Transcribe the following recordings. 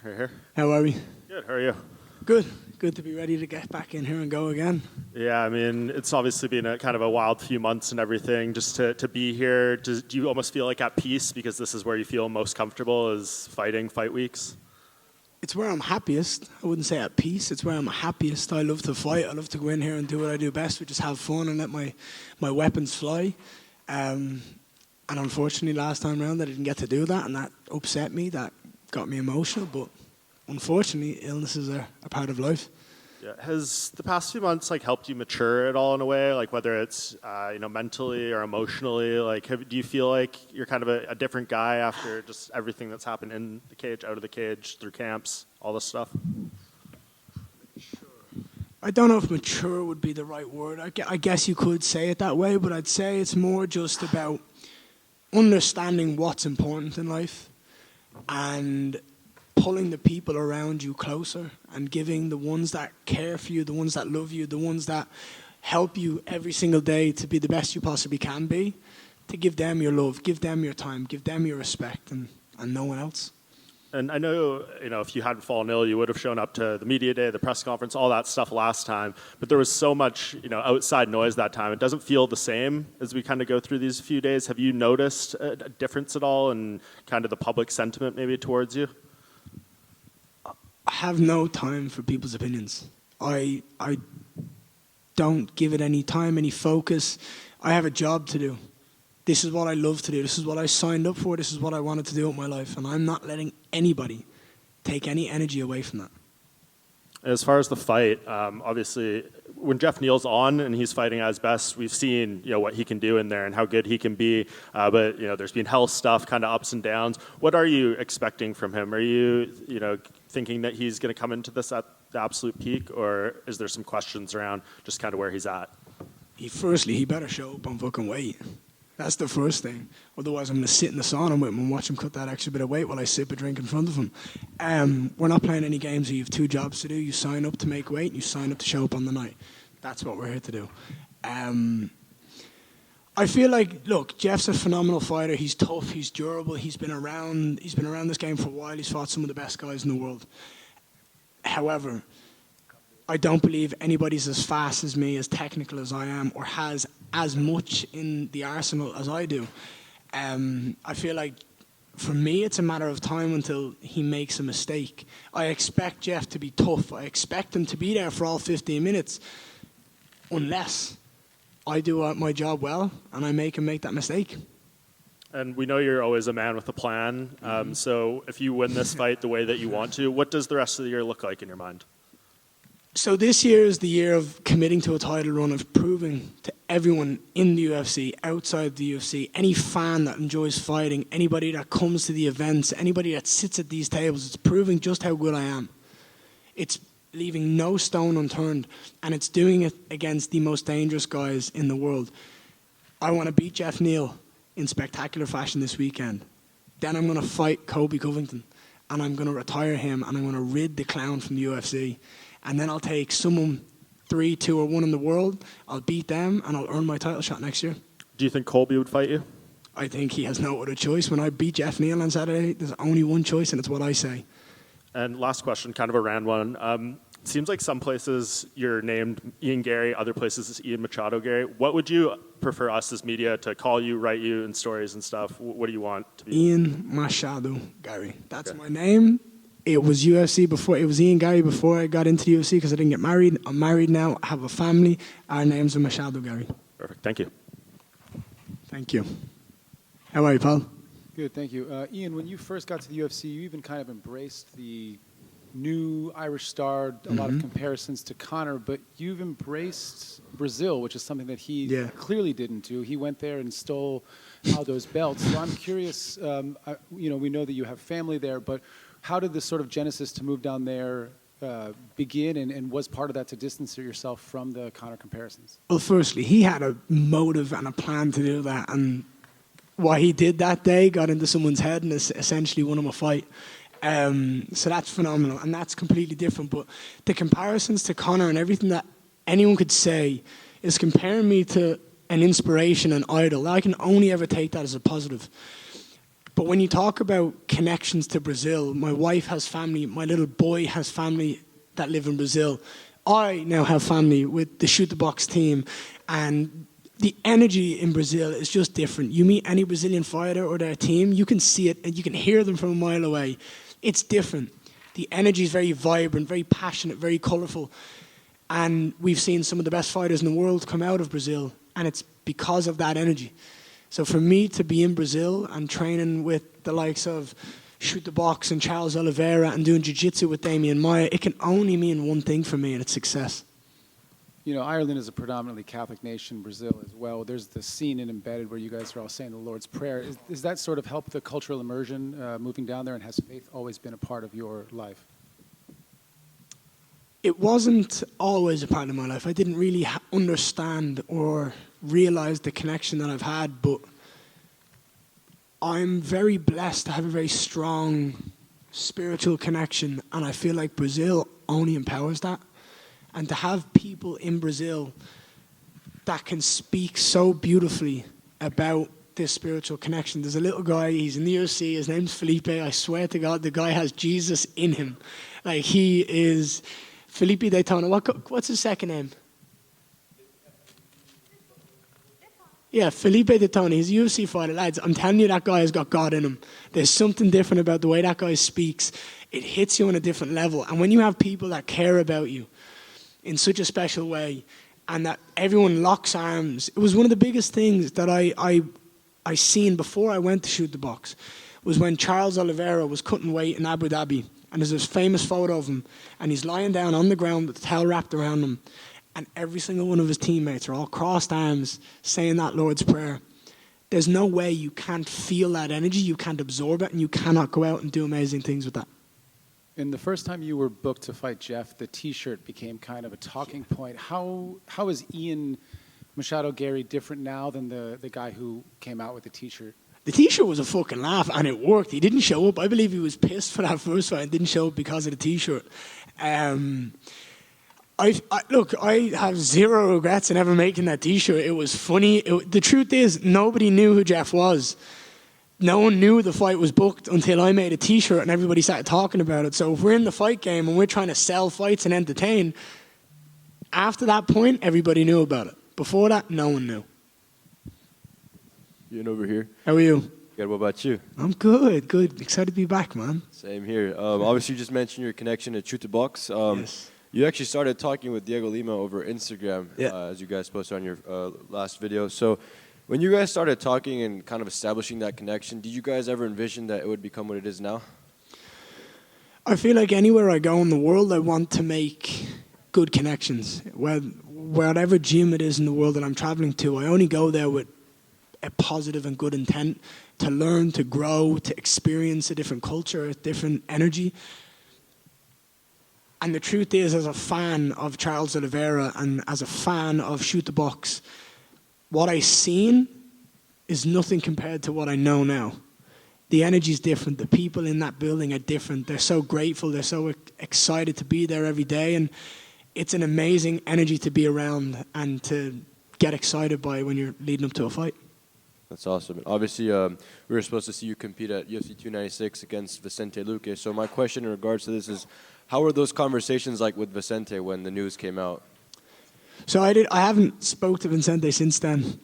Right here. How are we? Good. How are you? Good. Good to be ready to get back in here and go again. Yeah, I mean, it's obviously been a kind of a wild few months and everything. Just to be here, do you almost feel like at peace because this is where you feel most comfortable is fighting fight weeks? It's where I'm happiest. I wouldn't say at peace. It's where I'm happiest. I love to fight. I love to go in here and do what I do best, which is have fun and let my weapons fly. And unfortunately, last time around, I didn't get to do that, and that upset me. That got me emotional, but unfortunately, illnesses are a part of life. Yeah. Has the past few months helped you mature at all in a way? Like whether it's mentally or emotionally? Do you feel like you're kind of a different guy after just everything that's happened in the cage, out of the cage, through camps, all this stuff? I don't know if mature would be the right word. I guess you could say it that way, but I'd say it's more just about understanding what's important in life and pulling the people around you closer and giving the ones that care for you, the ones that love you, the ones that help you every single day to be the best you possibly can be, to give them your love, give them your time, give them your respect, and no one else. And I know, if you hadn't fallen ill, you would have shown up to the media day, the press conference, all that stuff last time. But there was so much, outside noise that time. It doesn't feel the same as we kind of go through these few days. Have you noticed a difference at all in kind of the public sentiment maybe towards you? I have no time for people's opinions. I don't give it any time, any focus. I have a job to do. This is what I love to do. This is what I signed up for. This is what I wanted to do with my life. And I'm not letting anybody take any energy away from that. As far as the fight, obviously, when Geoff Neal's on and he's fighting at his best, we've seen what he can do in there and how good he can be. But there's been health stuff, kind of ups and downs. What are you expecting from him? Are you thinking that he's going to come into this at the absolute peak, or is there some questions around just kind of where he's at? Firstly, he better show up on fucking weight. That's the first thing. Otherwise, I'm going to sit in the sauna with him and watch him cut that extra bit of weight while I sip a drink in front of him. We're not playing any games where you have two jobs to do. You sign up to make weight and you sign up to show up on the night. That's what we're here to do. I feel like, look, Jeff's a phenomenal fighter. He's tough. He's durable. He's been around this game for a while. He's fought some of the best guys in the world. However, I don't believe anybody's as fast as me, as technical as I am, or has as much in the arsenal as I do. I feel like, for me, it's a matter of time until he makes a mistake. I expect Geoff to be tough. I expect him to be there for all 15 minutes, unless I do my job well and I make him make that mistake. And we know you're always a man with a plan. So if you win this fight the way that you want to, what does the rest of the year look like in your mind? So this year is the year of committing to a title run, of proving to everyone in the UFC, outside the UFC, any fan that enjoys fighting, anybody that comes to the events, anybody that sits at these tables, it's proving just how good I am. It's leaving no stone unturned, and it's doing it against the most dangerous guys in the world. I want to beat Geoff Neal in spectacular fashion this weekend. Then I'm going to fight Kobe Covington, and I'm going to retire him, and I'm going to rid the clown from the UFC. And then I'll take someone 3, 2, or 1 in the world. I'll beat them, and I'll earn my title shot next year. Do you think Colby would fight you? I think he has no other choice. When I beat Geoff Neal on Saturday, there's only one choice, and it's what I say. And last question, kind of a random one. It seems like some places you're named Ian Garry, other places it's Ian Machado Garry. What would you prefer us as media to call you, write you in stories and stuff? What do you want to be? Ian Machado Garry. That's my name. It was UFC before. It was Ian Garry before I got into the UFC because I didn't get married. I'm married now. I have a family. Our names are Machado Garry. Perfect. Thank you. Thank you. How are you, Paul? Good, thank you. Ian, when you first got to the UFC, you even kind of embraced the new Irish star, a lot of comparisons to Conor, but you've embraced Brazil, which is something that he clearly didn't do. He went there and stole Aldo's belts. So I'm curious, we know that you have family there, but how did this sort of genesis to move down there begin, and was part of that to distance yourself from the Conor comparisons? Well, firstly, he had a motive and a plan to do that, and what he did that day got into someone's head and essentially won him a fight. So that's phenomenal, and that's completely different. But the comparisons to Conor and everything that anyone could say is comparing me to an inspiration, an idol. I can only ever take that as a positive. But when you talk about connections to Brazil, my wife has family, my little boy has family that live in Brazil. I now have family with the Shoot the Box team, and the energy in Brazil is just different. You meet any Brazilian fighter or their team, you can see it and you can hear them from a mile away. It's different. The energy is very vibrant, very passionate, very colourful. And we've seen some of the best fighters in the world come out of Brazil, and it's because of that energy. So for me to be in Brazil and training with the likes of Shoot the Box and Charles Oliveira and doing jiu-jitsu with Damian Maia, it can only mean one thing for me, and it's success. You know, Ireland is a predominantly Catholic nation, Brazil as well. There's the scene in Embedded where you guys are all saying the Lord's Prayer. Is that sort of helped the cultural immersion moving down there, and has faith always been a part of your life? It wasn't always a part of my life. I didn't really understand or realize the connection that I've had, but I'm very blessed to have a very strong spiritual connection, and I feel like Brazil only empowers that. And to have people in Brazil that can speak so beautifully about this spiritual connection. There's a little guy, he's in the UFC, his name's Felipe. I swear to God, the guy has Jesus in him. Like, he is Felipe Daytona. What's his second name? Yeah, Felipe Daytona. He's a UFC fighter, lads. I'm telling you, that guy has got God in him. There's something different about the way that guy speaks. It hits you on a different level. And when you have people that care about you in such a special way, and that everyone locks arms, it was one of the biggest things that I seen before I went to Shoot the Box, was when Charles Oliveira was cutting weight in Abu Dhabi. And there's this famous photo of him, and he's lying down on the ground with the towel wrapped around him, and every single one of his teammates are all crossed arms saying that Lord's Prayer. There's no way you can't feel that energy, you can't absorb it, and you cannot go out and do amazing things with that. And the first time you were booked to fight Geoff, the T-shirt became kind of a talking point. How is Ian Machado Garry different now than the guy who came out with the T-shirt? The T-shirt was a fucking laugh, and it worked. He didn't show up. I believe he was pissed for that first fight and didn't show up because of the T-shirt. Look, I have zero regrets in ever making that T-shirt. It was funny. The truth is, nobody knew who Geoff was. No one knew the fight was booked until I made a T-shirt and everybody started talking about it. So if we're in the fight game and we're trying to sell fights and entertain, after that point, everybody knew about it. Before that, no one knew. Ian over here. How are you? Good, what about you? I'm good. Excited to be back, man. Same here. Obviously, you just mentioned your connection to Shoot the Box. Yes. You actually started talking with Diego Lima over Instagram, Yeah. as you guys posted on your last video. So when you guys started talking and kind of establishing that connection, did you guys ever envision that it would become what it is now? I feel like anywhere I go in the world, I want to make good connections. Whatever gym it is in the world that I'm traveling to, I only go there with a positive and good intent to learn, to grow, to experience a different culture, a different energy. And the truth is, as a fan of Charles Oliveira and as a fan of Shoot the Box, what I've seen is nothing compared to what I know now. The energy is different. The people in that building are different. They're so grateful. They're so excited to be there every day. And it's an amazing energy to be around and to get excited by when you're leading up to a fight. That's awesome. And obviously, we were supposed to see you compete at UFC 296 against Vicente Luque. So my question in regards to this is, how were those conversations like with Vicente when the news came out? So I haven't spoke to Vicente since then.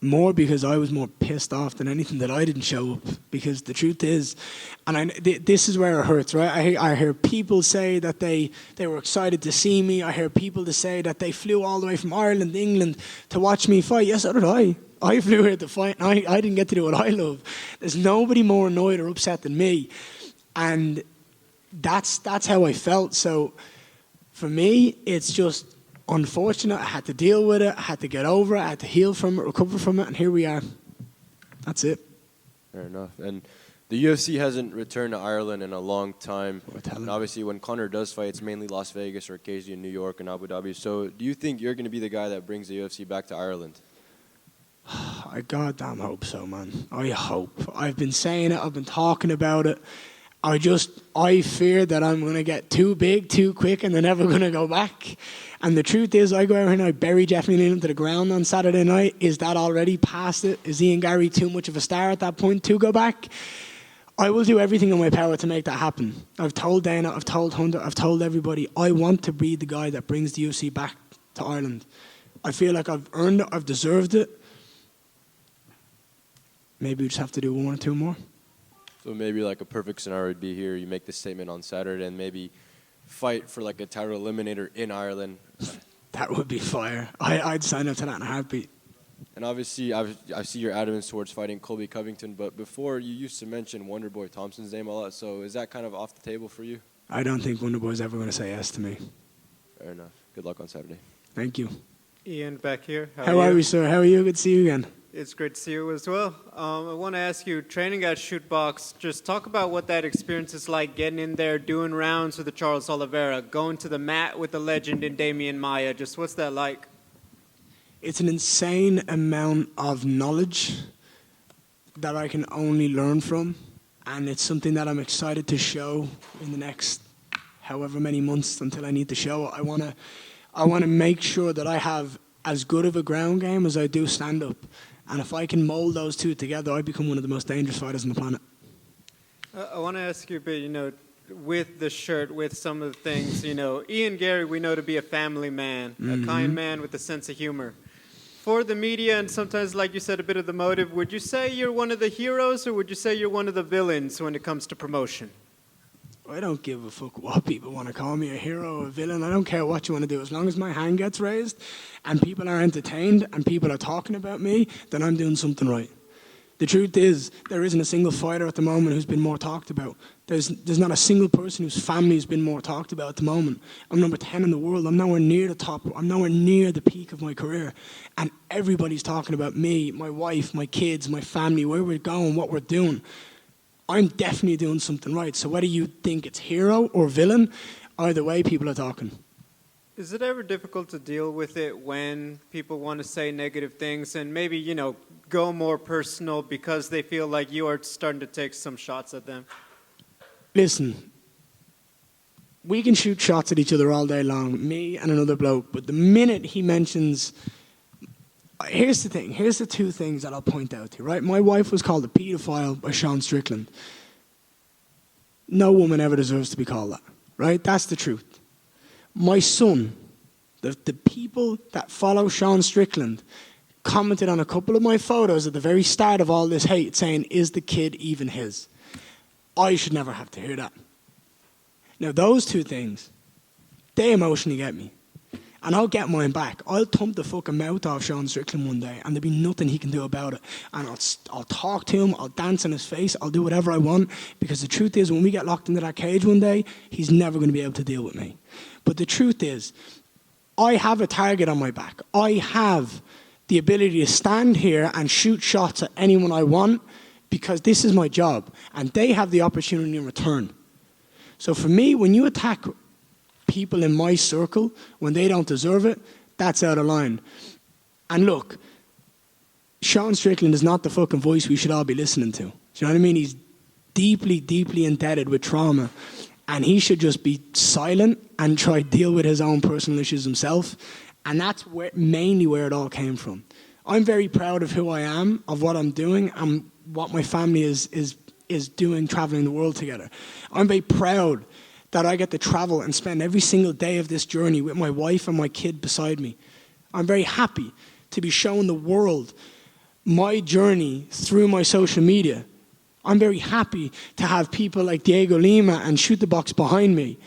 More because I was more pissed off than anything that I didn't show up. Because the truth is, and this is where it hurts, right? I hear people say that they were excited to see me. I hear people to say that they flew all the way from Ireland, England to watch me fight. Yes, so did I. I flew here to fight, and I didn't get to do what I love. There's nobody more annoyed or upset than me. And that's how I felt. So for me, it's just unfortunate. I had to deal with it. I had to get over it. I had to heal from it, recover from it, and here we are. That's it. Fair enough. And the UFC hasn't returned to Ireland in a long time. And obviously, when Conor does fight, it's mainly Las Vegas or occasionally New York and Abu Dhabi. So do you think you're going to be the guy that brings the UFC back to Ireland? I goddamn hope so, man. I hope. I've been saying it. I've been talking about it. I fear that I'm going to get too big, too quick, and they're never going to go back. And the truth is, I go out here and I bury Geoff Neal into the ground on Saturday night. Is that already past it? Is Ian Garry too much of a star at that point to go back? I will do everything in my power to make that happen. I've told Dana, I've told Hunter, I've told everybody, I want to be the guy that brings the UFC back to Ireland. I feel like I've earned it, I've deserved it. Maybe we just have to do one or two more. So maybe like a perfect scenario would be here, you make this statement on Saturday and maybe fight for like a title eliminator in Ireland. That would be fire. I'd sign up to that in a heartbeat. And obviously, I see your adamance towards fighting Colby Covington, but before you used to mention Wonderboy Thompson's name a lot, so is that kind of off the table for you? I don't think Wonderboy's ever going to say yes to me. Fair enough. Good luck on Saturday. Thank you. Ian, back here. How are we, sir? How are you? Good to see you again. It's great to see you as well. I want to ask you, training at Shootbox, just talk about what that experience is like, getting in there, doing rounds with the Charles Oliveira, going to the mat with the legend in Damian Maia. Just what's that like? It's an insane amount of knowledge that I can only learn from, and it's something that I'm excited to show in the next however many months until I need to show it. I want to make sure that I have as good of a ground game as I do stand-up. And if I can mold those two together, I become one of the most dangerous fighters on the planet. I want to ask you a bit, with the shirt, with some of the things, Ian Garry, we know to be a family man, a kind man with a sense of humor. For the media and sometimes, like you said, a bit of the motive, would you say you're one of the heroes or would you say you're one of the villains when it comes to promotion? I don't give a fuck what people want to call me, a hero or a villain. I don't care what you want to do. As long as my hand gets raised and people are entertained and people are talking about me, then I'm doing something right. The truth is, there isn't a single fighter at the moment who's been more talked about. There's not a single person whose family has been more talked about at the moment. I'm number 10 in the world. I'm nowhere near the top. I'm nowhere near the peak of my career. And everybody's talking about me, my wife, my kids, my family, where we're going, what we're doing. I'm definitely doing something right. So whether you think it's hero or villain, either way, people are talking. Is it ever difficult to deal with it when people want to say negative things and maybe, go more personal because they feel like you are starting to take some shots at them? Listen, we can shoot shots at each other all day long, me and another bloke, but the minute he mentions... Here's the thing. Here's the two things that I'll point out to you, right? My wife was called a paedophile by Sean Strickland. No woman ever deserves to be called that, right? That's the truth. My son, the people that follow Sean Strickland, commented on a couple of my photos at the very start of all this hate saying, is the kid even his? I should never have to hear that. Now, those two things, they emotionally get me. And I'll get mine back. I'll thump the fucking mouth off Sean Strickland one day and there'll be nothing he can do about it. And I'll talk to him, I'll dance in his face, I'll do whatever I want, because the truth is when we get locked into that cage one day, he's never going to be able to deal with me. But the truth is, I have a target on my back. I have the ability to stand here and shoot shots at anyone I want because this is my job. And they have the opportunity in return. So for me, when you attack people in my circle, when they don't deserve it, that's out of line. And look, Sean Strickland is not the fucking voice we should all be listening to. Do you know what I mean? He's deeply, deeply indebted with trauma. And he should just be silent and try to deal with his own personal issues himself. And that's mainly where it all came from. I'm very proud of who I am, of what I'm doing, and what my family is doing, traveling the world together. I'm very proud that I get to travel and spend every single day of this journey with my wife and my kid beside me. I'm very happy to be showing the world my journey through my social media. I'm very happy to have people like Diego Lima and Shoot the Box behind me.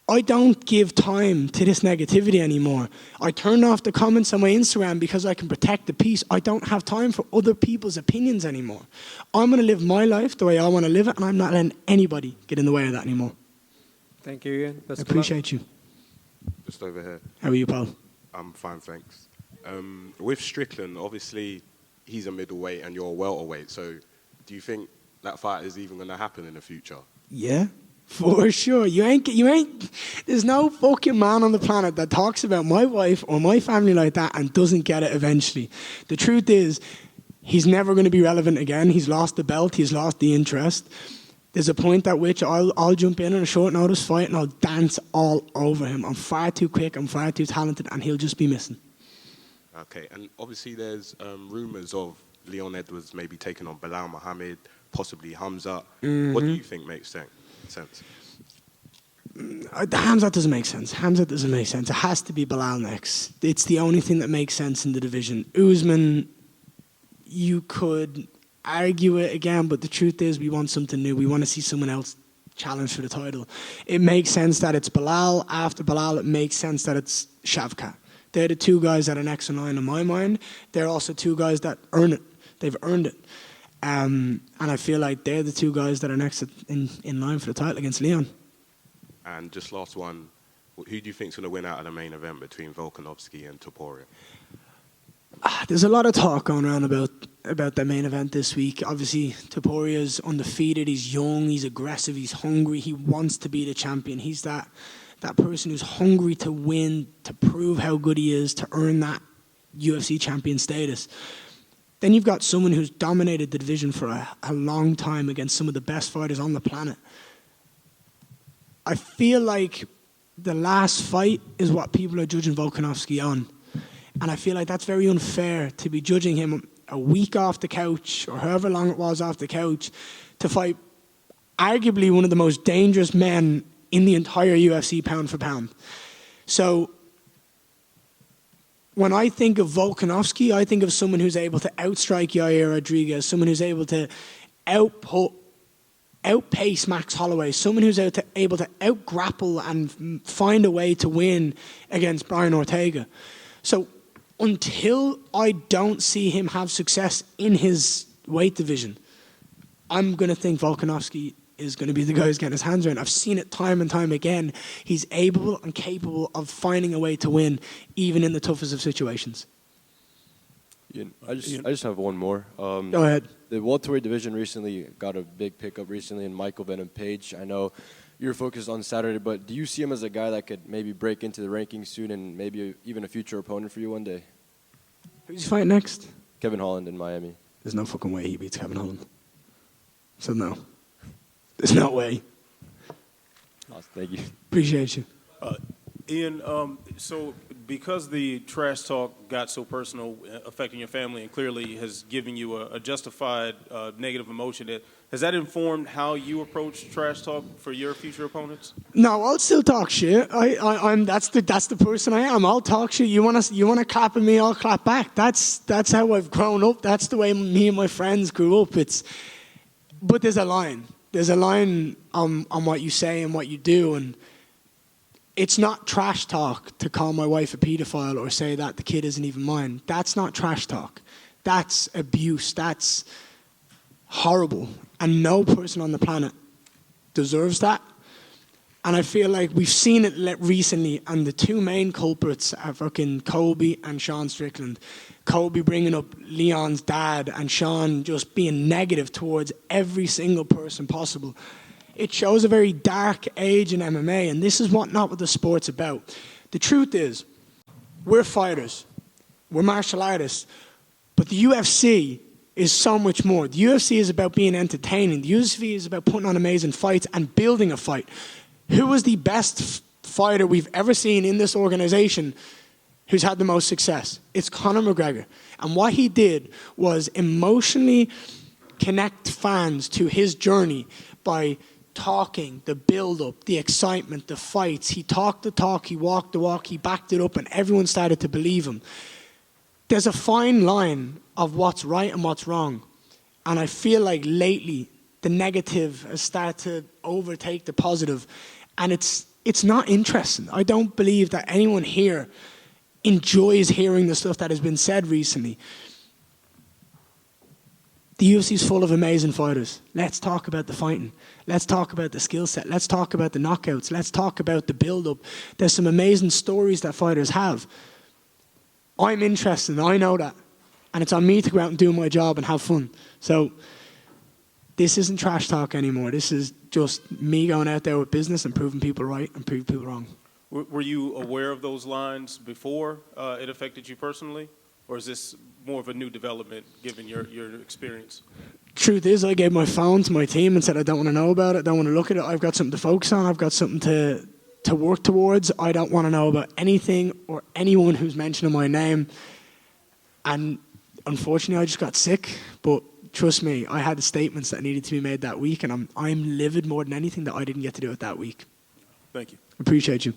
I don't give time to this negativity anymore. I turned off the comments on my Instagram because I can protect the peace. I don't have time for other people's opinions anymore. I'm going to live my life the way I want to live it, and I'm not letting anybody get in the way of that anymore. Thank you, Ian. I appreciate you. Just over here. How are you, pal? I'm fine, thanks. With Strickland, obviously, he's a middleweight and you're a welterweight. So do you think that fight is even going to happen in the future? Yeah, for sure. You ain't, there's no fucking man on the planet that talks about my wife or my family like that and doesn't get it eventually. The truth is, he's never going to be relevant again. He's lost the belt. He's lost the interest. There's a point at which I'll jump in on a short notice fight and I'll dance all over him. I'm far too quick, I'm far too talented, and he'll just be missing. Okay, and obviously there's rumours of Leon Edwards maybe taking on Bilal Muhammad, possibly Hamza. What do you think makes sense? Hamzat doesn't make sense. Hamzat doesn't make sense. It has to be Bilal next. It's the only thing that makes sense in the division. Usman, you could argue it again, but the truth is we want something new. We want to see someone else challenge for the title. It makes sense that it's Bilal. After Bilal, it makes sense that it's Shavkat. They're the two guys that are next in line in my mind. They're also two guys that earn it. They've earned it. And I feel like they're the two guys that are next in line for the title against Leon. And just last one, who do you think's going to win out of the main event between Volkanovski and Topuria? There's a lot of talk going around about the main event this week. Obviously, Topuria's undefeated. He's young. He's aggressive. He's hungry. He wants to be the champion. He's that person who's hungry to win, to prove how good he is, to earn that UFC champion status. Then you've got someone who's dominated the division for a long time against some of the best fighters on the planet. I feel like the last fight is what people are judging Volkanovski on. And I feel like that's very unfair to be judging him a week off the couch, or however long it was off the couch, to fight arguably one of the most dangerous men in the entire UFC pound for pound. So when I think of Volkanovski, I think of someone who's able to outstrike Yair Rodriguez, someone who's able to outpace Max Holloway, someone who's able to out-grapple and find a way to win against Brian Ortega. So until I don't see him have success in his weight division, I'm going to think Volkanovski is going to be the guy who's getting his hands around. I've seen it time and time again. He's able and capable of finding a way to win, even in the toughest of situations. Ian, I just have one more. Go ahead. The welterweight division recently got a big pickup recently in Michael Venom Page. I know you're focused on Saturday, but do you see him as a guy that could maybe break into the rankings soon and maybe even a future opponent for you one day? Who's he fighting next? Kevin Holland in Miami. There's no fucking way he beats Kevin Holland. So no. There's no way. Awesome. Thank you. Appreciate you. Ian, so because the trash talk got so personal, affecting your family, and clearly has given you a justified negative emotion, has that informed how you approach trash talk for your future opponents? No, I'll still talk shit. I'm that's the person I am. I'll talk shit. You wanna clap at me, I'll clap back. That's how I've grown up. That's the way me and my friends grew up. But there's a line. There's a line on what you say and what you do, and it's not trash talk to call my wife a pedophile or say that the kid isn't even mine. That's not trash talk. That's abuse. That's horrible. And no person on the planet deserves that. And I feel like we've seen it recently, and the two main culprits are fucking Kobe and Sean Strickland. Kobe bringing up Leon's dad, and Sean just being negative towards every single person possible. It shows a very dark age in MMA, and this is not what the sport's about. The truth is, we're fighters. We're martial artists. But the UFC is so much more. The UFC is about being entertaining. The UFC is about putting on amazing fights and building a fight. Who was the best fighter we've ever seen in this organization who's had the most success? It's Conor McGregor. And what he did was emotionally connect fans to his journey by talking, the build-up, the excitement, the fights. He talked the talk, he walked the walk, he backed it up, and everyone started to believe him. There's a fine line of what's right and what's wrong. And I feel like lately, the negative has started to overtake the positive. And it's not interesting. I don't believe that anyone here enjoys hearing the stuff that has been said recently. The UFC is full of amazing fighters. Let's talk about the fighting. Let's talk about the skill set. Let's talk about the knockouts. Let's talk about the build-up. There's some amazing stories that fighters have. I'm interested, I know that. And it's on me to go out and do my job and have fun. So this isn't trash talk anymore. This is just me going out there with business and proving people right and proving people wrong. Were you aware of those lines before it affected you personally? Or is this more of a new development given your experience? truth is, I gave my phone to my team and said I don't want to know about it, don't want to look at it. I've got something to focus on. I've got something to work towards. I don't want to know about anything or anyone who's mentioning my name. And unfortunately, I just got sick. But trust me, I had the statements that needed to be made that week, and I'm livid more than anything that I didn't get to do it that week. Thank you. Appreciate you.